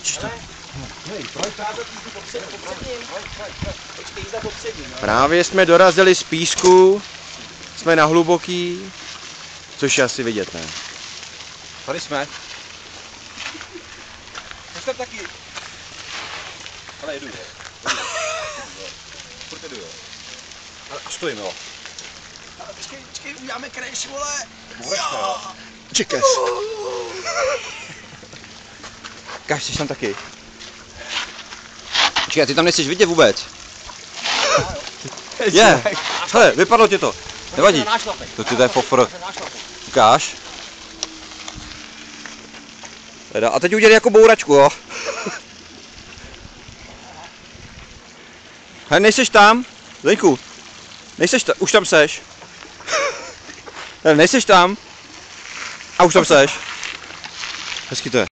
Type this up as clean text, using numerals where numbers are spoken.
Ježiš, to... Právě jsme dorazili z písku, jsme na hluboký, což je asi vidět, ne? Tady jsme. Jsem taky. Ale jedu, jo. Furt jedu, jo. A stojím, jo. Počkej, uděláme crash, vole. Čekaj. Káš, jsi tam taky. Počkej, ty tam nechceš vidět vůbec. Je, hele, vypadlo ti to. Nevadí. To je fofr. Ukáž. Teda, a teď udělej jako bouračku, jo. Hele, nejseš tam? Zdeňku, nejseš tam, už tam seš. Hele, nejseš tam? A už tam seš. Hezky to je.